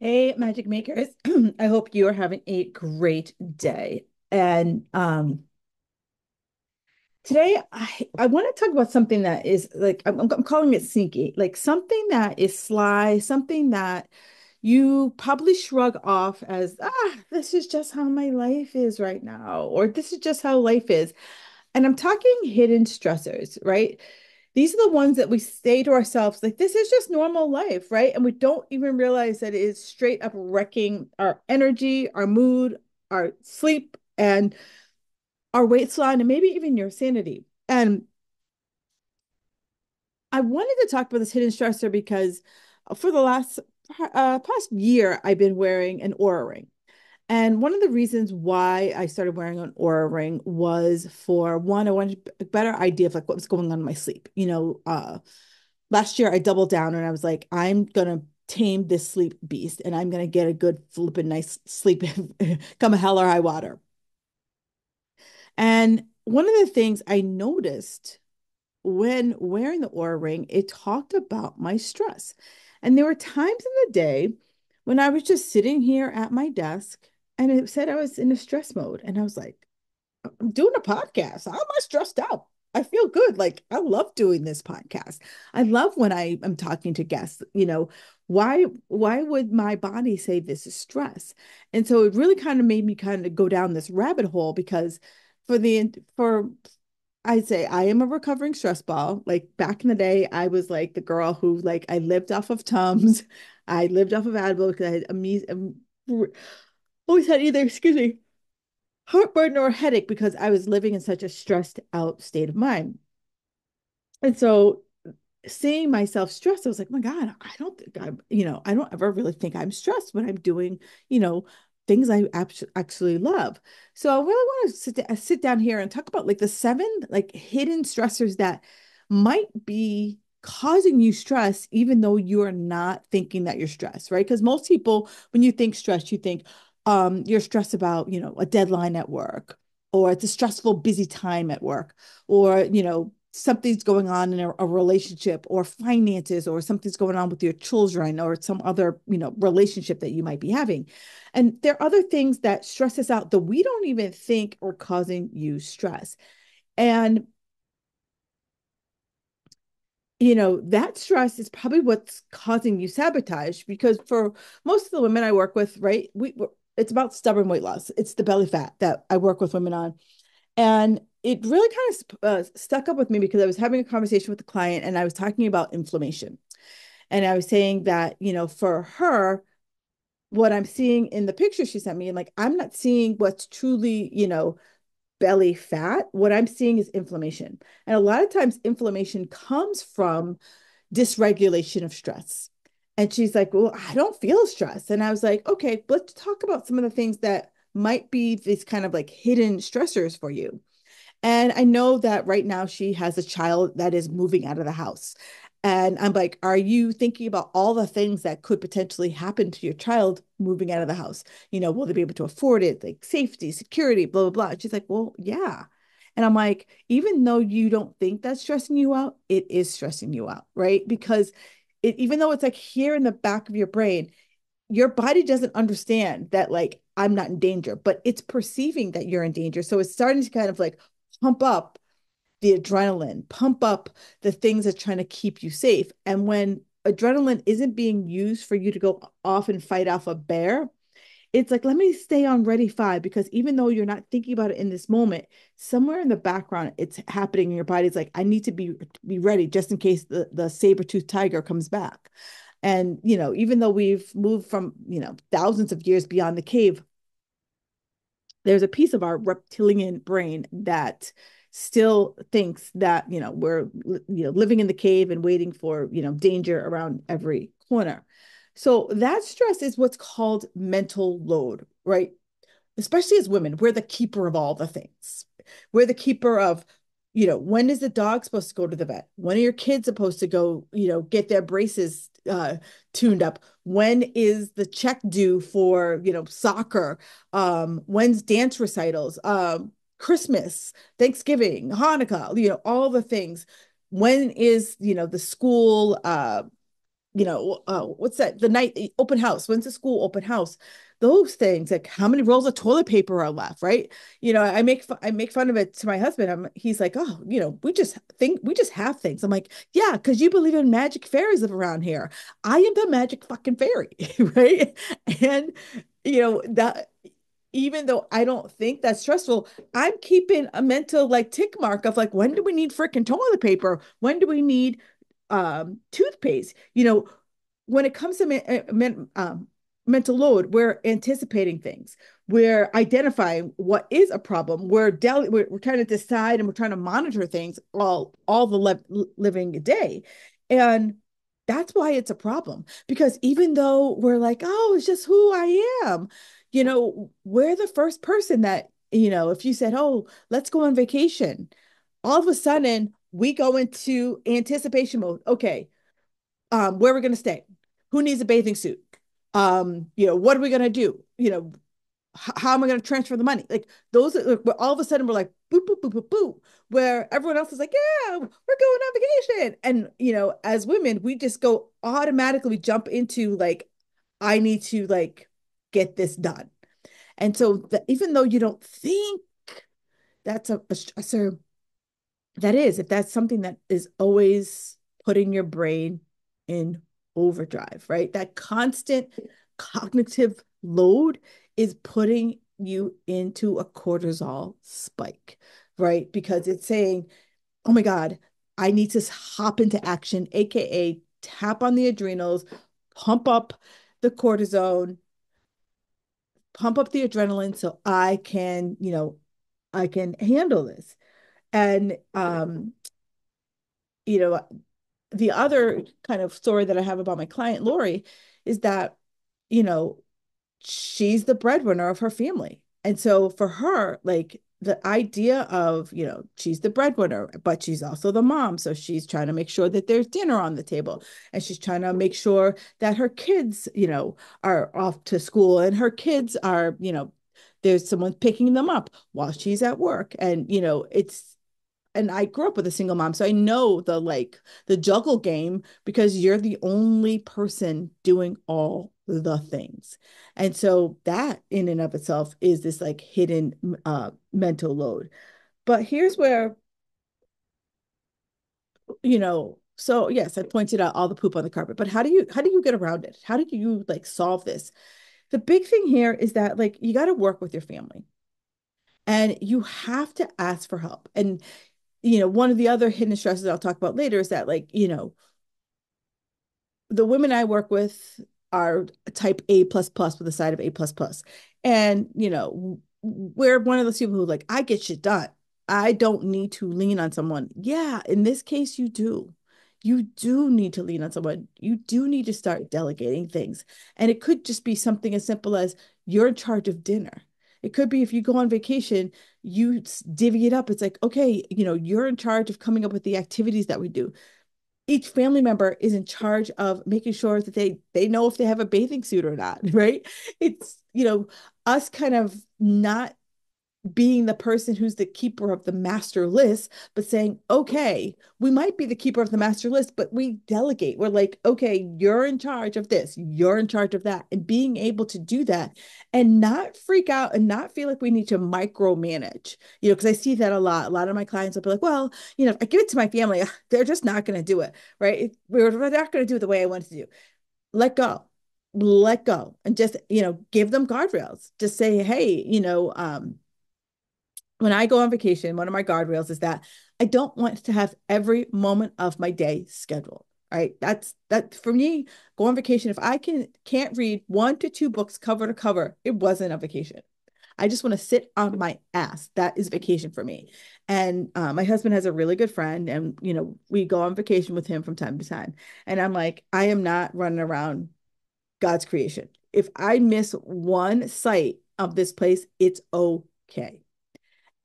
Hey, Magic Makers. I hope you are having a great day. And today I want to talk about something that is like I'm calling it sneaky, like something that is sly, something that you probably shrug off as, this is just how my life is right now, or this is just how life is. And I'm talking hidden stressors, right? These are the ones that we say to ourselves, like, this is just normal life, right? And we don't even realize that it is straight up wrecking our energy, our mood, our sleep, and our weight line, and maybe even your sanity. And I wanted to talk about this hidden stressor because for the last past year, I've been wearing an Aura ring. And one of the reasons why I started wearing an Aura ring was for one, I wanted a better idea of like what was going on in my sleep. Last year I doubled down and I was like, I'm gonna tame this sleep beast and I'm gonna get a good flipping nice sleep come hell or high water. And one of the things I noticed when wearing the Aura ring, it talked about my stress. And there were times in the day when I was just sitting here at my desk and it said I was in a stress mode. And I was like, I'm doing a podcast. How am I stressed out? I feel good. Like I love doing this podcast. I love when I am talking to guests, why would my body say this is stress? And so it really kind of made me kind of go down this rabbit hole because for I'd say I am a recovering stress ball. Like back in the day, I was like the girl who like I lived off of Tums. I lived off of Advil because I had always had either, excuse me, heartburn or headache because I was living in such a stressed out state of mind. And so seeing myself stressed, I was like, my God, I don't think I don't ever really think I'm stressed when I'm doing, you know, things I actually love. So I really want to sit down here and talk about like the seven like hidden stressors that might be causing you stress, even though you are not thinking that you're stressed, right? Because most people, when you think stress, you think you're stressed about, a deadline at work, or it's a stressful, busy time at work, or something's going on in a relationship or finances, or something's going on with your children or some other relationship that you might be having. And there are other things that stress us out that we don't even think are causing you stress. And that stress is probably what's causing you sabotage, because for most of the women I work with, right, it's about stubborn weight loss. It's the belly fat that I work with women on. And it really kind of stuck up with me because I was having a conversation with the client and I was talking about inflammation. And I was saying that, for her, what I'm seeing in the picture she sent me, and like, I'm not seeing what's truly, belly fat. What I'm seeing is inflammation. And a lot of times, inflammation comes from dysregulation of stress. And she's like, well, I don't feel stress. And I was like, okay, let's talk about some of the things that might be these kind of like hidden stressors for you. And I know that right now she has a child that is moving out of the house. And I'm like, are you thinking about all the things that could potentially happen to your child moving out of the house? Will they be able to afford it? Like safety, security, blah, blah, blah. And she's like, well, yeah. And I'm like, even though you don't think that's stressing you out, it is stressing you out, right? Because even though it's like here in the back of your brain, your body doesn't understand that like I'm not in danger, but it's perceiving that you're in danger. So it's starting to kind of like pump up the adrenaline, pump up the things that are trying to keep you safe. And when adrenaline isn't being used for you to go off and fight off a bear, it's like, let me stay on ready five, because even though you're not thinking about it in this moment, somewhere in the background, it's happening in your body. It's like, I need to be ready just in case the saber-toothed tiger comes back. And, even though we've moved from, thousands of years beyond the cave, there's a piece of our reptilian brain that still thinks that we're living in the cave and waiting for danger around every corner. So that stress is what's called mental load, right? Especially as women, we're the keeper of all the things. We're the keeper of, when is the dog supposed to go to the vet? When are your kids supposed to go, get their braces tuned up? When is the check due for, soccer? When's dance recitals? Christmas, Thanksgiving, Hanukkah, all the things. When is, the school what's that? The open house. When's the school open house? Those things, like how many rolls of toilet paper are left, right? I make fun of it to my husband. He's like, oh, we just have things. I'm like, yeah, because you believe in magic fairies live around here. I am the magic fucking fairy, right? And that even though I don't think that's stressful, I'm keeping a mental like tick mark of like, when do we need freaking toilet paper? When do we need toothpaste? When it comes to mental load, we're anticipating things. We're identifying what is a problem. We're trying to decide and we're trying to monitor things all the living day. And that's why it's a problem. Because even though we're like, oh, it's just who I am, we're the first person that, if you said, oh, let's go on vacation, all of a sudden we go into anticipation mode. Okay, where are we going to stay? Who needs a bathing suit? What are we going to do? How am I going to transfer the money? Like those, all of a sudden we're like, boop, boop, boop, boop, boop, where everyone else is like, yeah, we're going on vacation. And, as women, we just go automatically jump into like, I need to like get this done. And so even though you don't think that's a stressor, if that's something that is always putting your brain in overdrive, right? That constant cognitive load is putting you into a cortisol spike, right? Because it's saying, oh my God, I need to hop into action, AKA tap on the adrenals, pump up the cortisone, pump up the adrenaline so I can handle this. And you know, the other kind of story that I have about my client Lori is that, you know, she's the breadwinner of her family. And so for her, like the idea of, she's the breadwinner, but she's also the mom. So she's trying to make sure that there's dinner on the table and she's trying to make sure that her kids, are off to school and her kids are, there's someone picking them up while she's at work. And, and I grew up with a single mom, so I know the juggle game because you're the only person doing all the things. And so that in and of itself is this like hidden mental load. But here's where, so yes, I pointed out all the poop on the carpet, but how do you get around it? How do you like solve this? The big thing here is that like you got to work with your family and you have to ask for help. And one of the other hidden stresses I'll talk about later is that like, the women I work with are type A plus plus with a side of A plus plus. And, we're one of those people who like, I get shit done. I don't need to lean on someone. Yeah, in this case, you do. You do need to lean on someone. You do need to start delegating things. And it could just be something as simple as you're in charge of dinner. It could be if you go on vacation, you divvy it up. It's like, okay, you're in charge of coming up with the activities that we do. Each family member is in charge of making sure that they know if they have a bathing suit or not, right? It's, us kind of not being the person who's the keeper of the master list, but saying, okay, we might be the keeper of the master list, but we delegate. We're like, okay, you're in charge of this, you're in charge of that. And being able to do that and not freak out and not feel like we need to micromanage, because I see that a lot. A lot of my clients will be like, well, if I give it to my family, they're just not going to do it, right? We're not going to do it the way I want to do. Let go. Let go and just, give them guardrails. Just say, hey, when I go on vacation, one of my guardrails is that I don't want to have every moment of my day scheduled. Right. That for me, go on vacation. If I can't read 1 to 2 books cover to cover, it wasn't a vacation. I just want to sit on my ass. That is vacation for me. And my husband has a really good friend, and we go on vacation with him from time to time. And I'm like, I am not running around God's creation. If I miss one sight of this place, it's okay.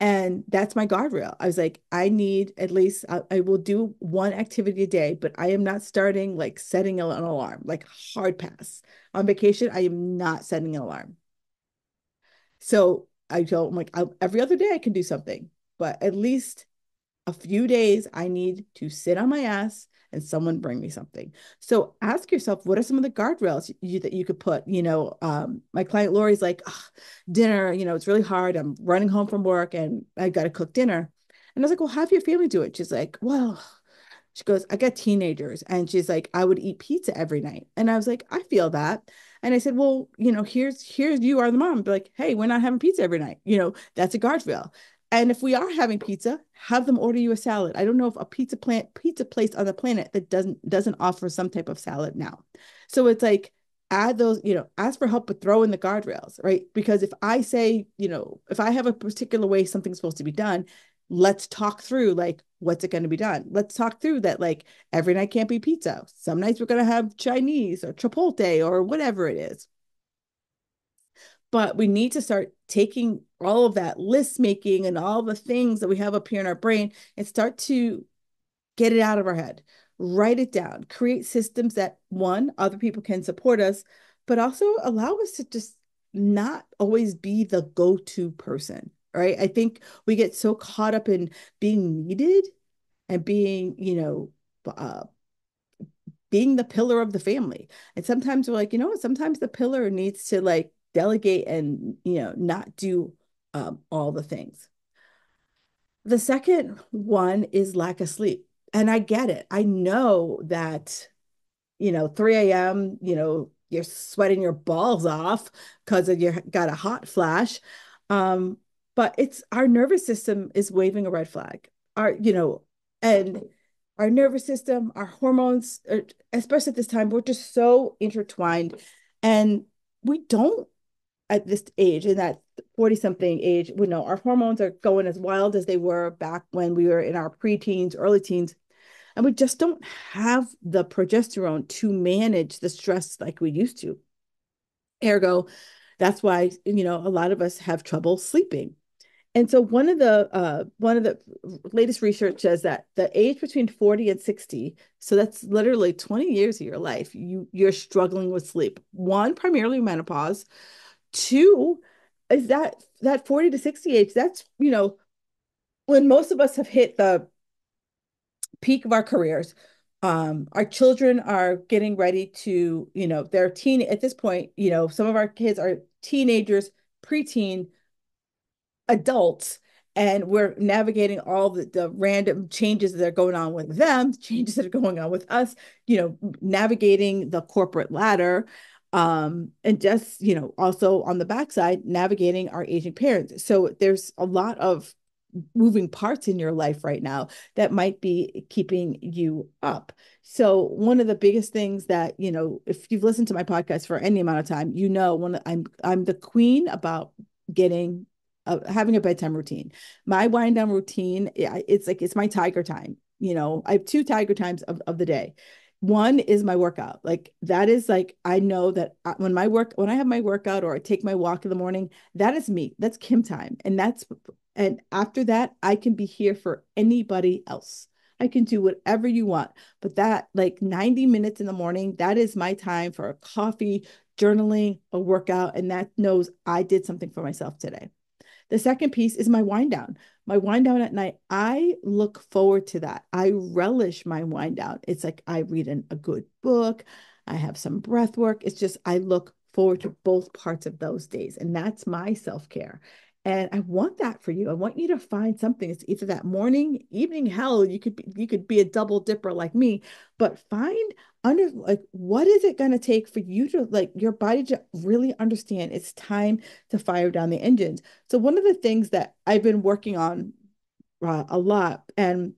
And that's my guardrail. I was like, I need at least, I will do one activity a day, but I am not starting like setting an alarm, like hard pass. On vacation, I am not setting an alarm. So I don't I'm like, every other day I can do something, but at least a few days I need to sit on my ass and someone bring me something. So ask yourself, what are some of the guardrails that you could put? My client Lori's like, "Ugh, dinner, it's really hard. I'm running home from work and I got to cook dinner." And I was like, well, have your family do it. She's like, well, she goes, I got teenagers. And she's like, I would eat pizza every night. And I was like, I feel that. And I said, well, here's you are the mom. Be like, hey, we're not having pizza every night. That's a guardrail. And if we are having pizza, have them order you a salad. I don't know if a pizza place on the planet that doesn't offer some type of salad now. So it's like add those, ask for help, but throw in the guardrails, right? Because if I say, if I have a particular way something's supposed to be done, let's talk through like what's it going to be done. Let's talk through that like every night can't be pizza. Some nights we're going to have Chinese or Chipotle or whatever it is. But we need to start taking all of that list making and all the things that we have up here in our brain and start to get it out of our head. Write it down, create systems that one, other people can support us, but also allow us to just not always be the go-to person, right? I think we get so caught up in being needed and being the pillar of the family. And sometimes we're like, sometimes the pillar needs to like delegate and, not do all the things. The second one is lack of sleep. And I get it. I know that, 3 a.m., you're sweating your balls off because you got a hot flash. Um, but it's our nervous system is waving a red flag. And our nervous system, our hormones, especially at this time, we're just so intertwined. And we don't at this age, in that 40 something age, we know our hormones are going as wild as they were back when we were in our preteens, early teens. And we just don't have the progesterone to manage the stress like we used to. Ergo, that's why, a lot of us have trouble sleeping. And so one of the latest research says that the age between 40 and 60, so that's literally 20 years of your life, you're struggling with sleep. One, primarily menopause. Two, is that 40 to 60 age, that's, when most of us have hit the peak of our careers. Our children are getting ready to, they're teen at this point, some of our kids are teenagers, preteen, adults, and we're navigating all the random changes that are going on with them, changes that are going on with us, navigating the corporate ladder, and just, also on the backside, navigating our aging parents. So there's a lot of moving parts in your life right now that might be keeping you up. So one of the biggest things that, if you've listened to my podcast for any amount of time, I'm the queen about getting having a bedtime routine. My wind down routine, yeah, it's my tiger time. I have two tiger times of the day. One is my workout. Like that is like I know that when I have my workout or I take my walk in the morning, that is me. That's Kim time. And after that, I can be here for anybody else. I can do whatever you want. But that like 90 minutes in the morning, that is my time for a coffee, journaling, a workout, and that knows I did something for myself today. The second piece is my wind down. My wind down at night, I look forward to that. I relish my wind down. It's like I read a good book, I have some breath work. It's just, I look forward to both parts of those days. And that's my self care. And I want that for you. I want you to find something. It's either that morning, evening, hell, you could be a double dipper like me, but find under like what is it going to take for you to like your body to really understand it's time to fire down the engines. So one of the things that I've been working on a lot, and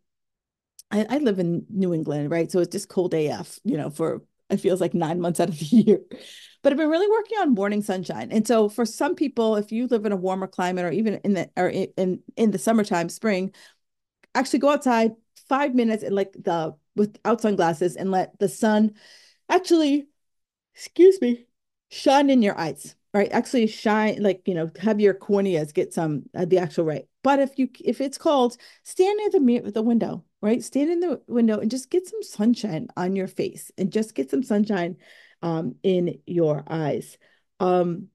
I live in New England, right? So it's just cold AF, for it feels like 9 months out of the year. But I've been really working on morning sunshine. And so for some people, if you live in a warmer climate or even in the summertime, spring, actually go outside 5 minutes and like the without sunglasses and let the sun actually, excuse me, shine in your eyes, right? Actually shine, like, have your corneas get some the actual right. But if it's cold, stand near the window, right? Stand in the window and just get some sunshine on your face and just get some sunshine in your eyes. Um,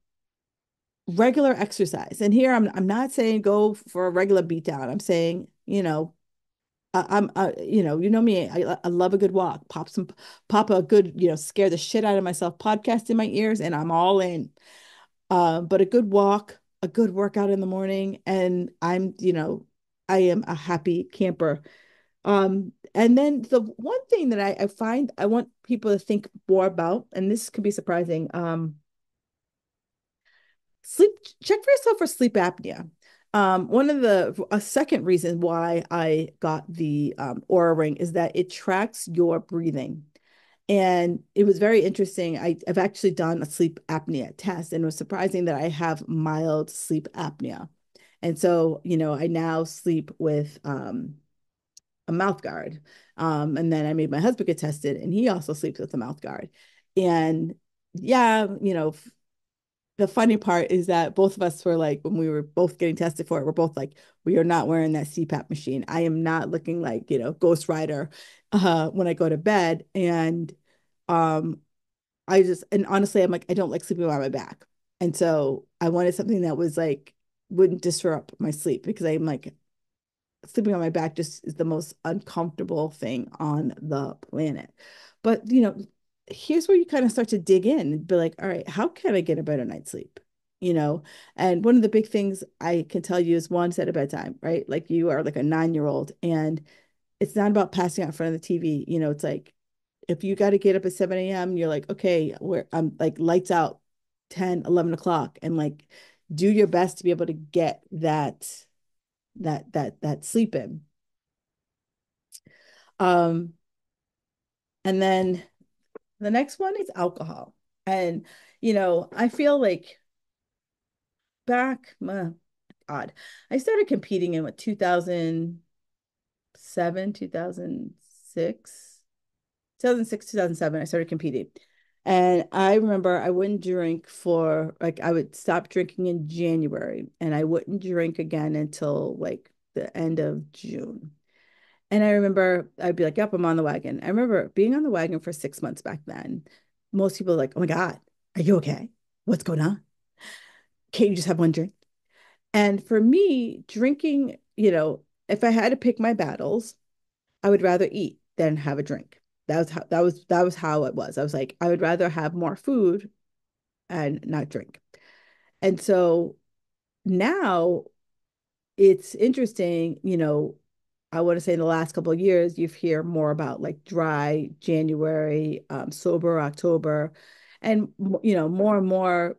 Regular exercise. And here I'm not saying go for a regular beat down. I'm saying, you know me, I love a good walk, pop a good, scare the shit out of myself podcast in my ears, and I'm all in. But a good walk, a good workout in the morning, and I am a happy camper. And then the one thing that I find I want people to think more about, and this could be surprising, sleep, check for yourself for sleep apnea. One of a second reason why I got the Aura Ring is that it tracks your breathing. And it was very interesting. I've actually done a sleep apnea test, and it was surprising that I have mild sleep apnea. And so, I now sleep with a mouth guard. And then I made my husband get tested, and he also sleeps with a mouth guard. And yeah, the funny part is that both of us were like, when we were both getting tested for it, we're both like, we are not wearing that CPAP machine. I am not looking like, Ghost Rider when I go to bed. And um, and honestly, I'm like, I don't like sleeping on my back. And so I wanted something that was like, wouldn't disrupt my sleep, because I'm like, sleeping on my back just is the most uncomfortable thing on the planet. But, here's where you kind of start to dig in and be like, all right, how can I get a better night's sleep? You know, and one of the big things I can tell you is one, set a bedtime, right? Like you are like a 9-year-old, and it's not about passing out in front of the TV. It's like if you got to get up at 7 a.m., you're like, okay, where I'm like lights out 10, 11 o'clock, and like do your best to be able to get that sleep in. Um, and then the next one is alcohol. And, I feel like back, God, I started competing in what, 2007, 2006, 2007, I started competing. And I remember I wouldn't drink for like, I would stop drinking in January, and I wouldn't drink again until like the end of June. And I remember I'd be like, yep, I'm on the wagon. I remember being on the wagon for 6 months back then. Most people are like, oh my God, are you okay? What's going on? Can't you just have one drink? And for me, drinking, if I had to pick my battles, I would rather eat than have a drink. That was how it was. I was like, I would rather have more food and not drink. And so now it's interesting, I want to say in the last couple of years, you've hear more about like dry January, sober October, and more and more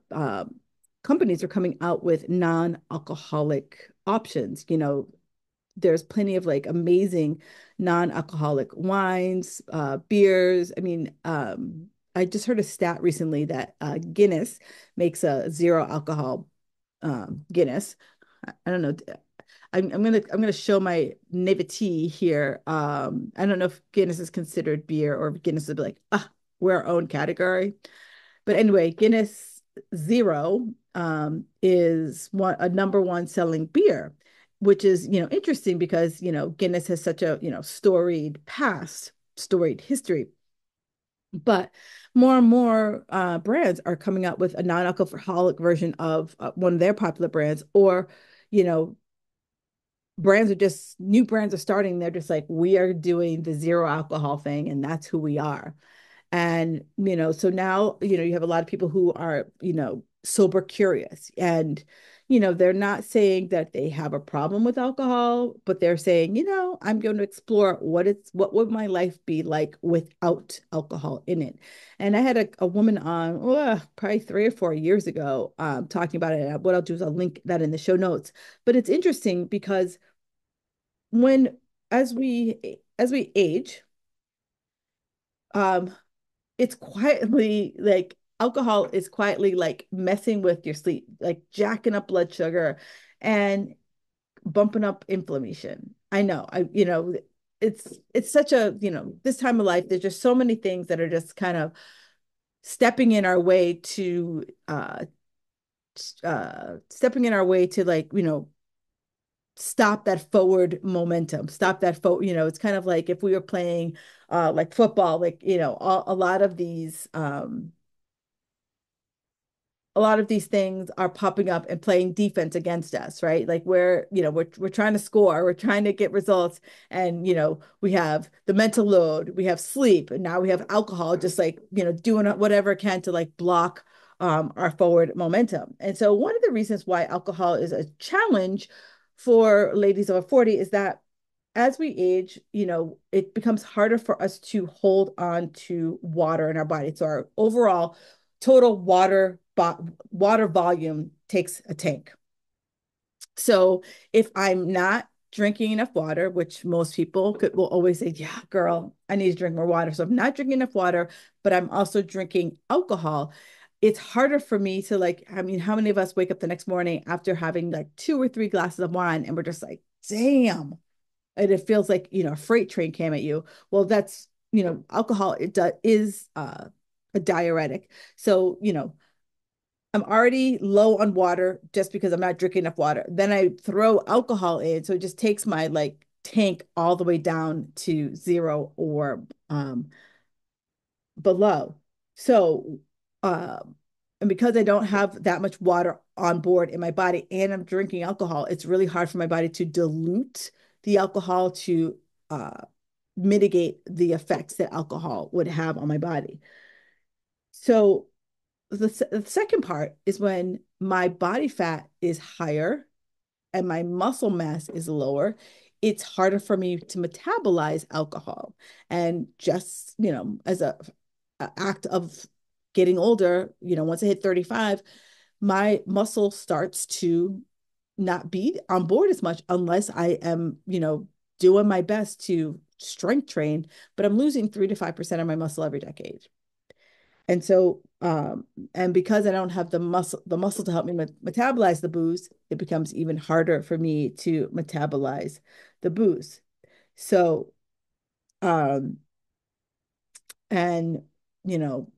companies are coming out with non-alcoholic options. There's plenty of like amazing non-alcoholic wines, beers. I mean, I just heard a stat recently that Guinness makes a zero alcohol Guinness. I don't know. I'm gonna show my naivety here. I don't know if Guinness is considered beer, or if Guinness would be like, we're our own category. But anyway, Guinness Zero is a number one selling beer, which is, interesting because, Guinness has such a, storied past, storied history. But more and more brands are coming out with a non-alcoholic version of one of their popular brands, or, you know, new brands are starting. They're just like, we are doing the zero alcohol thing, and that's who we are. And, so now, you have a lot of people who are, sober curious, and, they're not saying that they have a problem with alcohol, but they're saying, I'm going to explore what would my life be like without alcohol in it. And I had a woman on probably 3 or 4 years ago talking about it. What I'll do is I'll link that in the show notes. But it's interesting because when as we age, um, it's quietly like alcohol is quietly like messing with your sleep, like jacking up blood sugar and bumping up inflammation. I know, it's such a, this time of life, there's just so many things that are just kind of stepping in our way to like, stop that forward momentum, stop that it's kind of like if we were playing like football, like, a lot of these a lot of these things are popping up and playing defense against us, right? Like we're trying to score, we're trying to get results, and we have the mental load, we have sleep, and now we have alcohol, just like doing whatever it can to like block our forward momentum. And so one of the reasons why alcohol is a challenge for ladies over 40 is that as we age, it becomes harder for us to hold on to water in our body. So our overall total water volume takes a tank. So if I'm not drinking enough water, which most people will always say, yeah, girl, I need to drink more water. So if I'm not drinking enough water, but I'm also drinking alcohol, it's harder for me to like, I mean, how many of us wake up the next morning after having like 2 or 3 glasses of wine and we're just like, damn, and it feels like a freight train came at you. Well, that's alcohol is a diuretic. So I'm already low on water just because I'm not drinking enough water. Then I throw alcohol in, so it just takes my like tank all the way down to zero or below. So and because I don't have that much water on board in my body and I'm drinking alcohol, it's really hard for my body to dilute the alcohol to mitigate the effects that alcohol would have on my body. So the second part is when my body fat is higher and my muscle mass is lower, it's harder for me to metabolize alcohol. And just, as a act of getting older, once I hit 35, my muscle starts to not be on board as much unless I am, doing my best to strength train, but I'm losing 3 to 5% of my muscle every decade. And so, and because I don't have the muscle to help me metabolize the booze, it becomes even harder for me to metabolize the booze. So, um, and you know,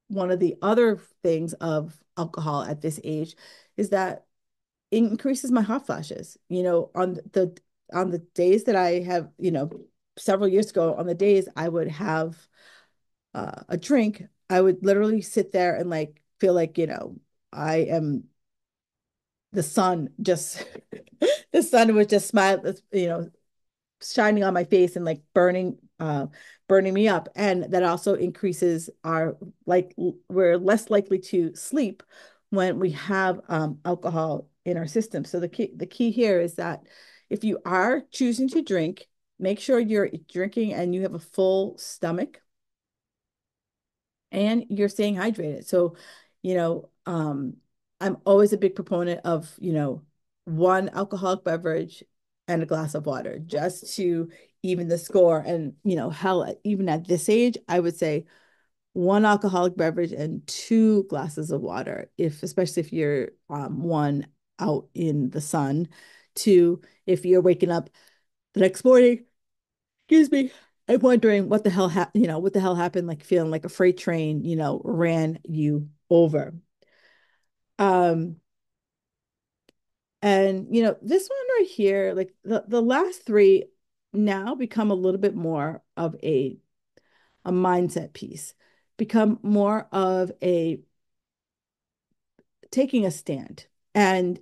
one of the other things of alcohol at this age is that it increases my hot flashes. On the days that I have, several years ago, on the days I would have a drink, I would literally sit there and like feel like, I am the sun just the sun was just shining on my face and like burning me up. And that also increases our like we're less likely to sleep when we have alcohol in our system. So the key here is that if you are choosing to drink, make sure you're drinking and you have a full stomach and you're staying hydrated. So, I'm always a big proponent of, one alcoholic beverage and a glass of water just to even the score. And, hell, even at this age, I would say one alcoholic beverage and 2 glasses of water, especially if you're one out in the sun, two, if you're waking up the next morning, excuse me, I'm wondering what the hell happened, like feeling like a freight train, ran you over. Um, and this one right here, like the last three now become a little bit more of a mindset piece, become more of a taking a stand. And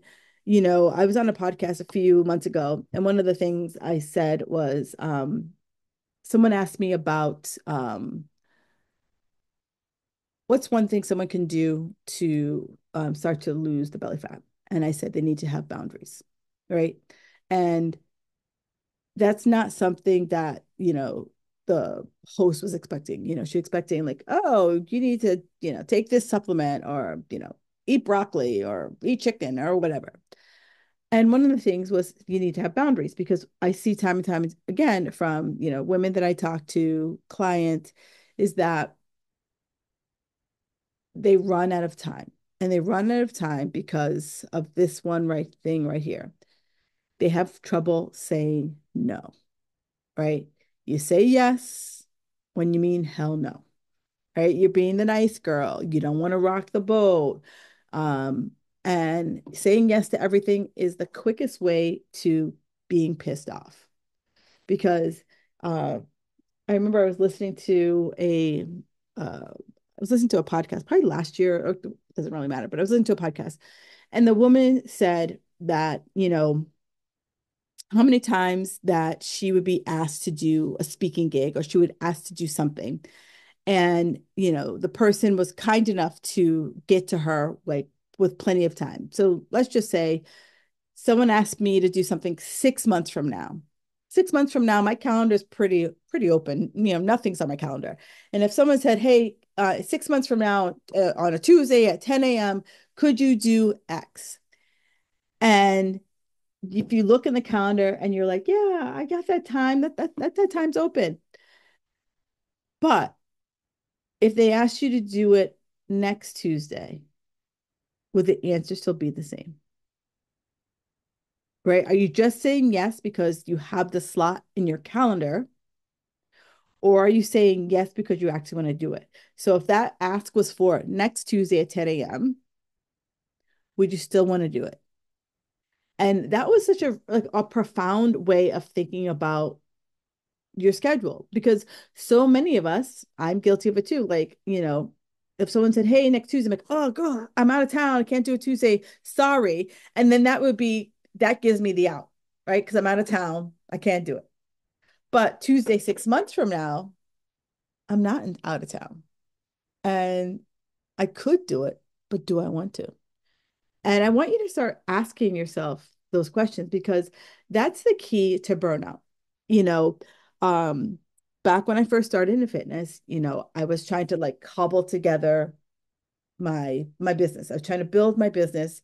I was on a podcast a few months ago, and one of the things I said was someone asked me about what's one thing someone can do to start to lose the belly fat? And I said they need to have boundaries, right? And that's not something that, the host was expecting. She expecting like, oh, you need to, take this supplement or, eat broccoli or eat chicken or whatever. And one of the things was you need to have boundaries because I see time and time again from, women that I talk to, clients, is that they run out of time. And they run out of time because of this one right thing right here. They have trouble saying no, right? You say yes when you mean hell no, right? You're being the nice girl. You don't want to rock the boat. Um, and saying yes to everything is the quickest way to being pissed off because I remember I was listening to uh, was listening to a podcast probably last year, or it doesn't really matter, but I was listening to a podcast, and the woman said that, how many times that she would be asked to do a speaking gig or she would ask to do something. And, the person was kind enough to get to her like with plenty of time. So let's just say someone asked me to do something 6 months from now. 6 months from now, my calendar is pretty open. Nothing's on my calendar. And if someone said, "Hey, 6 months from now, on a Tuesday at 10 a.m., could you do X?" And if you look in the calendar and you're like, "Yeah, I got that time. That time's open." But if they asked you to do it next Tuesday, would the answer still be the same? Right? Are you just saying yes because you have the slot in your calendar? Or are you saying yes because you actually want to do it? So if that ask was for next Tuesday at 10 a.m., would you still want to do it? And that was such a profound way of thinking about your schedule, because so many of us, I'm guilty of it too. Like, if someone said, "Hey, next Tuesday," I'm like, "Oh God, I'm out of town. I can't do it Tuesday. Sorry." And then that gives me the out, right? Because I'm out of town. I can't do it. But Tuesday, 6 months from now, I'm not out of town. And I could do it, but do I want to? And I want you to start asking yourself those questions, because that's the key to burnout. You know, um, Back when I first started in fitness, I was trying to like cobble together my business. I was trying to build my business.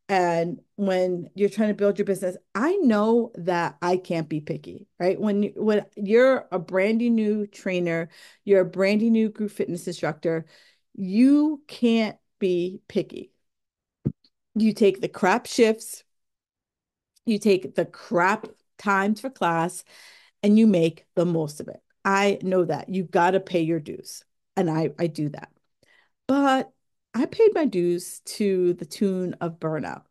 And when you're trying to build your business, I know that I can't be picky, right? When you're a brandy new trainer, you're a brandy new group fitness instructor, you can't be picky. You take the crap shifts, you take the crap times for class, and you make the most of it. I know that you got to pay your dues, and I do that. But I paid my dues to the tune of burnout,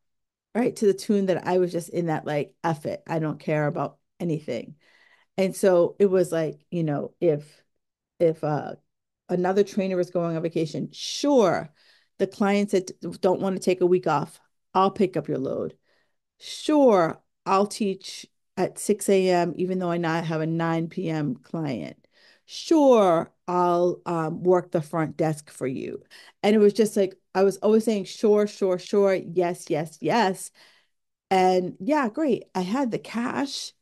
right? To the tune that I was just in that like, F it, I don't care about anything. And so it was like, if another trainer was going on vacation, sure, the client said don't want to take a week off, I'll pick up your load. Sure, I'll teach at 6 a.m. even though I not have a 9 p.m. client. Sure, I'll work the front desk for you. And it was just like I was always saying, sure, sure, sure, yes, yes, yes. And yeah, great. I had the cash,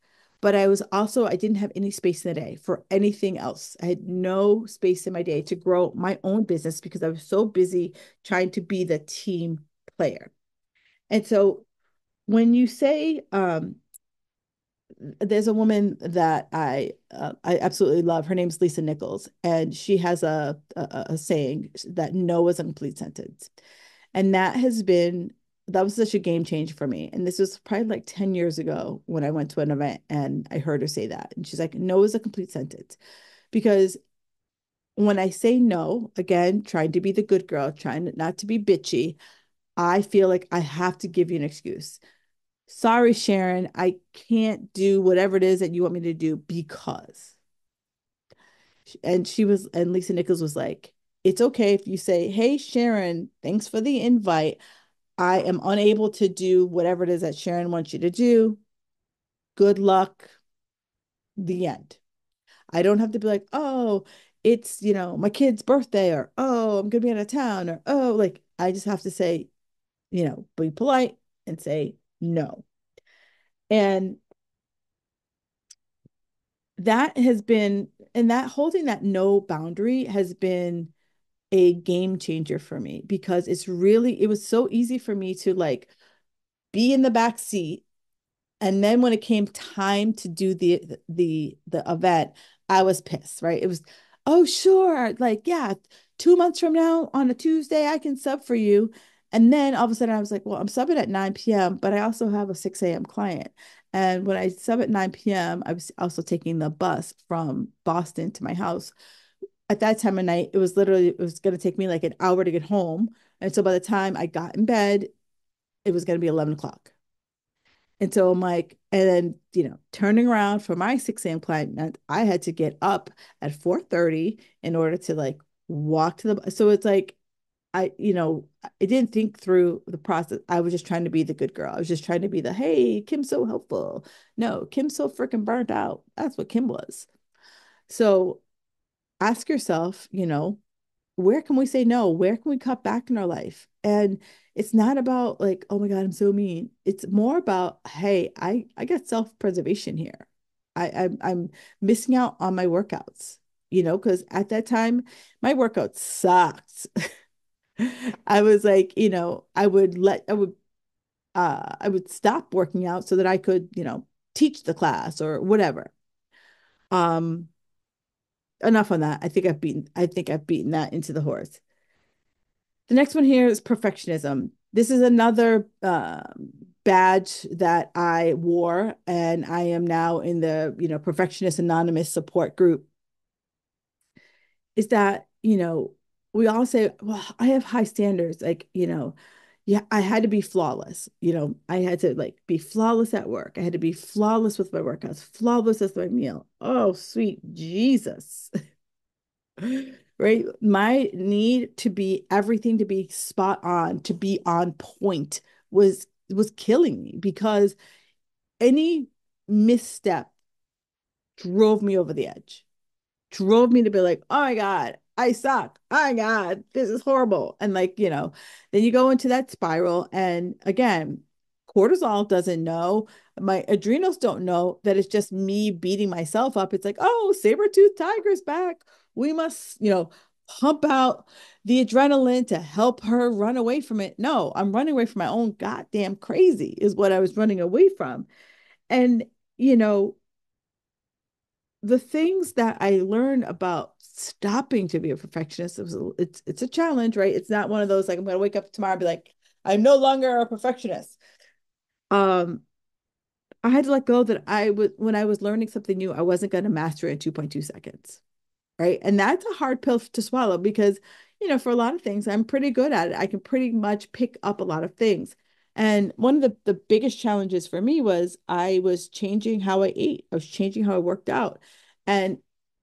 but I didn't have any space in the day for anything else. I had no space in my day to grow my own business because I was so busy trying to be the team player. And so when you say, there's a woman that I absolutely love. Her name's Lisa Nichols, and she has a saying that no is a complete sentence. And that was such a game changer for me. And this was probably like 10 years ago when I went to an event and I heard her say that. And she's like, no is a complete sentence. Because when I say no, again, trying to be the good girl, trying not to be bitchy, I feel like I have to give you an excuse. Sorry, Sharon, I can't do whatever it is that you want me to do because. And Lisa Nichols was like, it's okay if you say, "Hey, Sharon, thanks for the invite. I am unable to do whatever it is that Sharon wants you to do. Good luck." The end. I don't have to be like, "Oh, it's, my kid's birthday," or, "Oh, I'm gonna be out of town," or, "Oh," like I just have to say, be polite and say no. And that holding that no boundary has been a game changer for me, because it was so easy for me to like be in the back seat. And then when it came time to do the event, I was pissed, right? It was, "Oh, sure, like, yeah, 2 months from now on a Tuesday, I can sub for you." And then all of a sudden I was like, "Well, I'm subbing at 9 p.m., but I also have a 6 a.m. client." And when I sub at 9 p.m., I was also taking the bus from Boston to my house. At that time of night, it was going to take me like an hour to get home. And so by the time I got in bed, it was going to be 11 o'clock. And so I'm like, and then, turning around for my 6 a.m. client meant I had to get up at 4:30 in order to like walk to the, so it's like, I didn't think through the process. I was just trying to be the good girl. I was just trying to be the, hey, Kim's so helpful. No, Kim's so freaking burnt out. That's what Kim was. So ask yourself, where can we say no? Where can we cut back in our life? And it's not about like, oh my God, I'm so mean. It's more about, hey, I got self-preservation here. I'm missing out on my workouts, because at that time my workouts sucked. I was like, I would stop working out so that I could, teach the class or whatever. Um, enough on that. I think I've beaten that into the horse. The next one here is perfectionism. This is another badge that I wore, and I am now in the, Perfectionist Anonymous support group. Is that, we all say, well, I have high standards. Like, yeah, I had to be flawless. I had to like be flawless at work. I had to be flawless with my workouts, flawless with my meal. Oh, sweet Jesus. Right? My need to be everything to be spot on, to be on point was killing me because any misstep drove me over the edge, drove me to be like, oh my God, I suck. Oh my God, this is horrible. And like, then you go into that spiral. And again, cortisol doesn't know, my adrenals don't know that it's just me beating myself up. It's like, oh, saber-toothed tiger's back. We must, pump out the adrenaline to help her run away from it. No, I'm running away from my own goddamn crazy, is what I was running away from. And, you know, the things that I learned about stopping to be a perfectionist, it's a challenge, right? It's not one of those like I'm gonna wake up tomorrow and be like, I'm no longer a perfectionist. Um, I had to let go that I would when I was learning something new, I wasn't gonna master it in 2.2 seconds. Right. And that's a hard pill to swallow because, for a lot of things, I'm pretty good at it. I can pretty much pick up a lot of things. And one of the biggest challenges for me was I was changing how I ate. I was changing how I worked out. And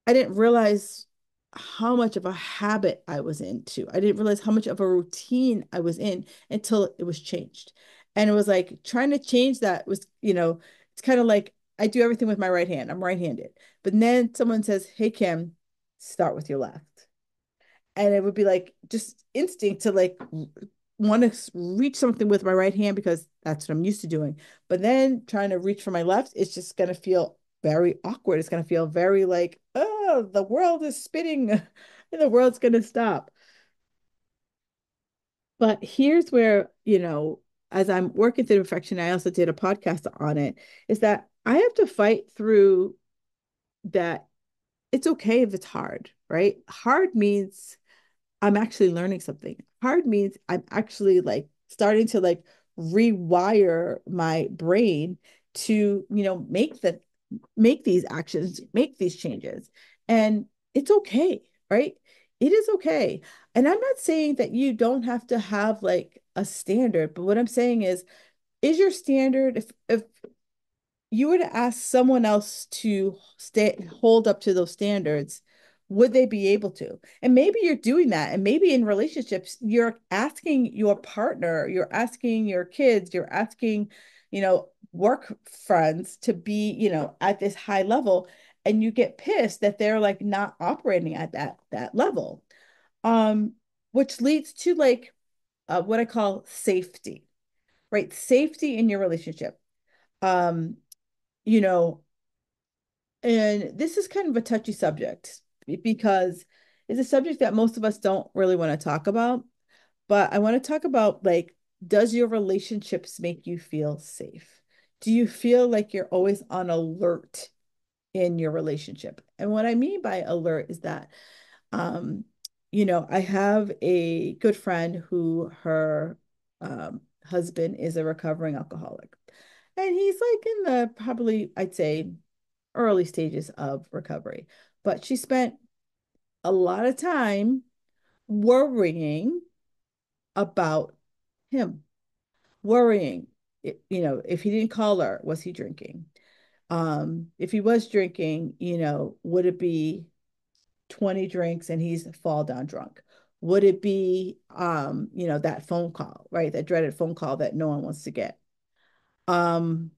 I didn't realize how much of a habit I was into. I didn't realize how much of a routine I was in until it was changed. And it was like trying to change that was, it's kind of like I do everything with my right hand. I'm right-handed. But then someone says, hey, Kim, start with your left. And it would be like just instinct to like want to reach something with my right hand because that's what I'm used to doing. But then trying to reach for my left, it's just going to feel very awkward. It's going to feel very like, oh, the world is spinning and the world's going to stop. But here's where, as I'm working through perfection, I also did a podcast on it, is that I have to fight through that it's okay if it's hard, right? Hard means I'm actually learning something. Hard means I'm actually like starting to like rewire my brain to, make these actions, make these changes. And it's okay, right? It is okay. And I'm not saying that you don't have to have like a standard, but what I'm saying is your standard if you were to ask someone else to hold up to those standards, would they be able to? And maybe you're doing that. And maybe in relationships, you're asking your partner, you're asking your kids, you're asking, work friends to be, at this high level. And you get pissed that they're like not operating at that level. Um, which leads to like what I call safety, right? Safety in your relationship. Um, you know, And this is kind of a touchy subject because it's a subject that most of us don't really want to talk about. But I want to talk about like, does your relationships make you feel safe? Do you feel like you're always on alert in your relationship? And what I mean by alert is that, um, I have a good friend who her husband is a recovering alcoholic. And he's like in the probably, I'd say, early stages of recovery. But she spent a lot of time worrying about him, worrying, if he didn't call her, was he drinking? If he was drinking, would it be 20 drinks and he's fall down drunk? Would it be that phone call, right? That dreaded phone call that no one wants to get. Um,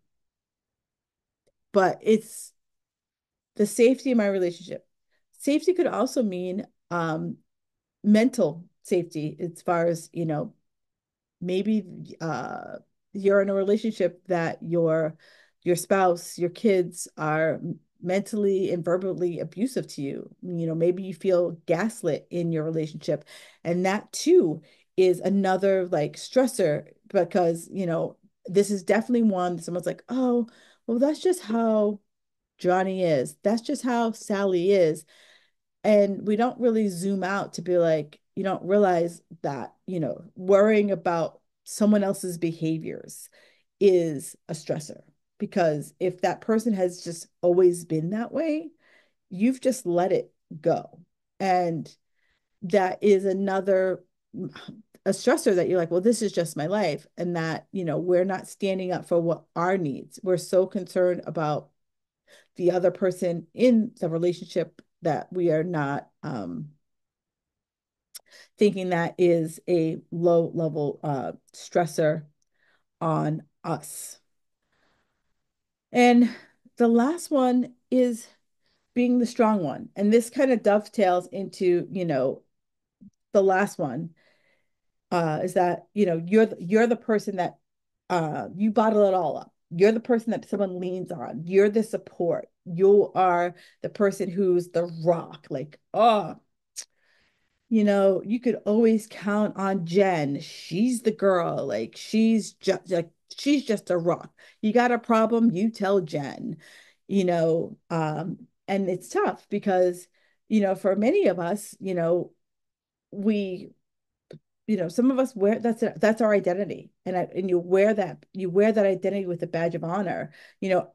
but it's the safety of my relationship. Safety could also mean mental safety as far as, maybe you're in a relationship that your spouse, your kids are mentally and verbally abusive to you. Maybe you feel gaslit in your relationship, and that too is another like stressor because, this is definitely one that someone's like, "Oh, well, that's just how Johnny is. That's just how Sally is." And we don't really zoom out to be like, you don't realize that, worrying about someone else's behaviors is a stressor. Because if that person has just always been that way, you've just let it go. And that is another a stressor that you're like, well, this is just my life. And that, we're not standing up for what our needs. We're so concerned about the other person in the relationship that we are not thinking that is a low level stressor on us. And the last one is being the strong one. And this kind of dovetails into, the last one is that, you're the person that you bottle it all up. You're the person that someone leans on. You're the support. You are the person who's the rock. Like, oh, you could always count on Jen. She's the girl. Like she's just a rock. You got a problem, you tell Jen. And it's tough because, for many of us, we some of us wear that's our identity. And you wear that identity with a badge of honor.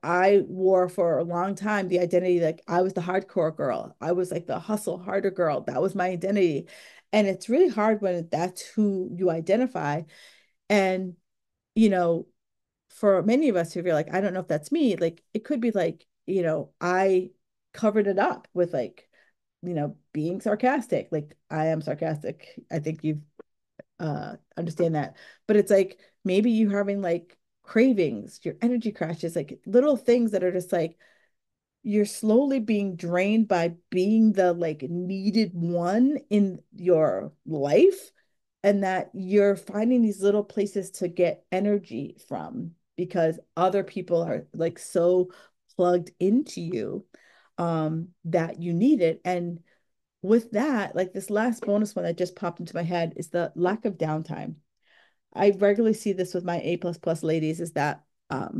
I wore for a long time the identity like I was the hardcore girl. I was like the hustle harder girl. That was my identity. And it's really hard when that's who you identify. And you know, for many of us who feel like I don't know if that's me, like it could be like, I covered it up with like, being sarcastic. Like I am sarcastic. I think you've understand that. But it's like maybe you having like cravings, your energy crashes, like little things that are just like you're slowly being drained by being the like needed one in your life, and that you're finding these little places to get energy from because other people are like so plugged into you that you need it. And with that, like this last bonus one that just popped into my head is the lack of downtime. I regularly see this with my A plus plus ladies is that I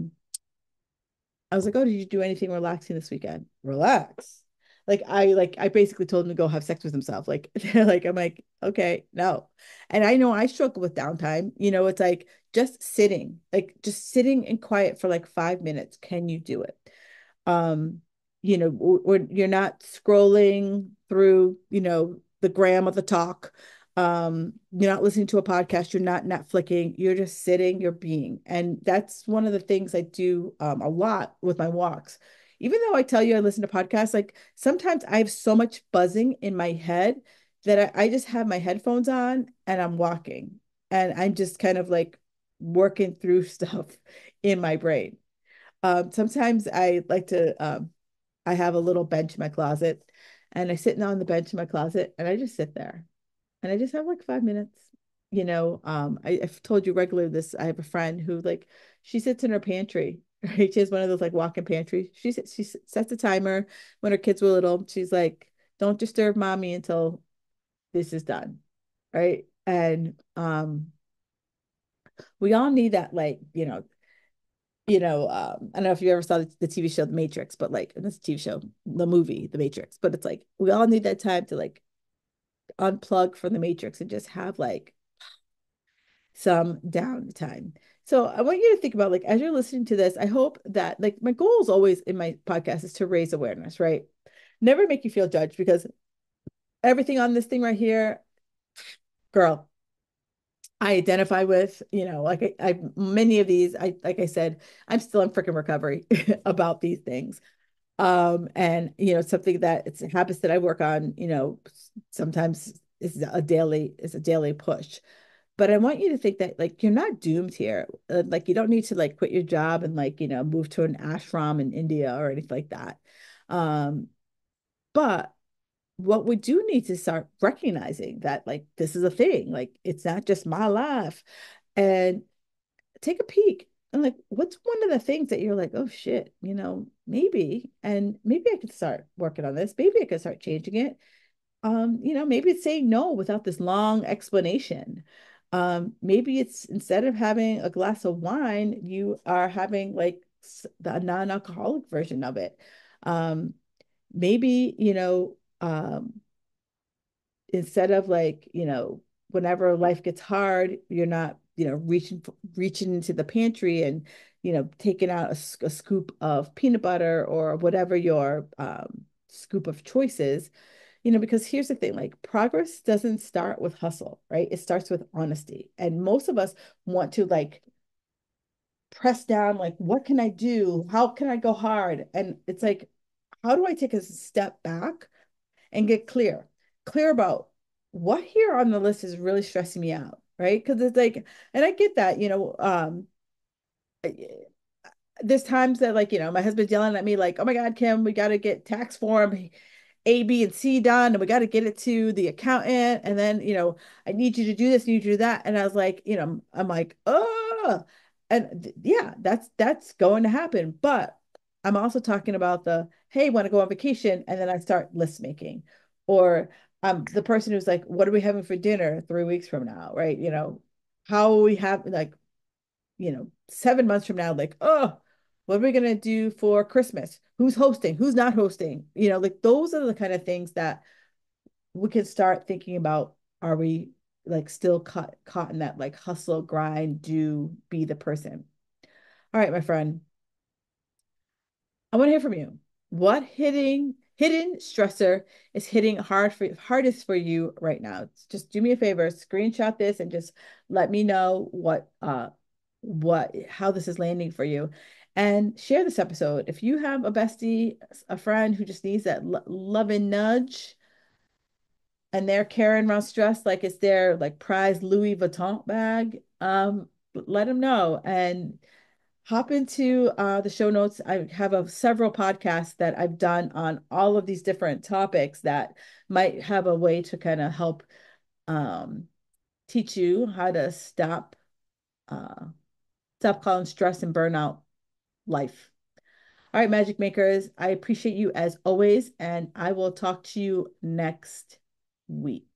was like, oh, did you do anything relaxing this weekend? Relax. Like I basically told them to go have sex with themselves. Like they're like, I'm like, okay, no. And I know I struggle with downtime. It's like just sitting in quiet for like 5 minutes. Can you do it? um or you're not scrolling through the gram of the talk. You're not listening to a podcast, you're not Netflixing, you're just sitting, you're being. And that's one of the things I do a lot with my walks. Even though I tell you I listen to podcasts, like sometimes I have so much buzzing in my head that I just have my headphones on and I'm walking and I'm just kind of like working through stuff in my brain. Sometimes I like to, I have a little bench in my closet and I sit down on the bench in my closet and I just sit there and I just have like 5 minutes. I've told you regularly this. I have a friend who like, she sits in her pantry, right? She has one of those like walk-in pantries. She sets a timer when her kids were little. She's like, don't disturb mommy until this is done. Right. And we all need that, like, I don't know if you ever saw the TV show The Matrix, but like this TV show, the movie The Matrix, but it's like we all need that time to like unplug from the Matrix and just have like some downtime. So I want you to think about like as you're listening to this, I hope that like my goal is always in my podcast is to raise awareness, right? Never make you feel judged because everything on this thing right here, girl, I identify with, like many of these, I like I said, I'm still in freaking recovery about these things. And something that it's habits that I work on, sometimes is a daily push. But I want you to think that like you're not doomed here. Like you don't need to like quit your job and like, move to an ashram in India or anything like that. Um, but what we do need to start recognizing that like this is a thing, like it's not just my life. And take a peek and like what's one of the things that you're like, oh shit, maybe, and maybe I could start working on this, maybe I could start changing it. Maybe it's saying no without this long explanation. Maybe it's instead of having a glass of wine, you are having like the non-alcoholic version of it. Um, maybe, instead of like, whenever life gets hard, you're not, reaching into the pantry and, taking out a scoop of peanut butter or whatever your scoop of choice is, because here's the thing, like progress doesn't start with hustle, right? It starts with honesty. And most of us want to like press down, like, what can I do? How can I go hard? And it's like, how do I take a step back and get clear about what here on the list is really stressing me out, right? Because it's like, and I get that, there's times that like, my husband's yelling at me like, oh my God, Kim, we got to get tax form A, B, and C done, and we got to get it to the accountant. And then, I need you to do this, need you to do that. And I was like, I'm like, oh, and yeah, that's going to happen. But I'm also talking about the, hey, want to go on vacation, and then I start list making, or I'm the person who's like, what are we having for dinner 3 weeks from now, right? How we have like, 7 months from now, like, oh, what are we gonna do for Christmas? Who's hosting? Who's not hosting? Like those are the kind of things that we can start thinking about. Are we like still caught in that like hustle, grind, do, be the person? All right, my friend, I want to hear from you. What hidden stressor is hitting hardest for you right now? Just do me a favor, screenshot this and just let me know what how this is landing for you. And share this episode. If you have a bestie, a friend who just needs that loving nudge and they're carrying around stress like it's their like prized Louis Vuitton bag, let them know. And hop into the show notes. I have several podcasts that I've done on all of these different topics that might have a way to kind of help um, teach you how to uh, stop calling stress and burnout life. All right, Magic Makers, I appreciate you as always, and I will talk to you next week.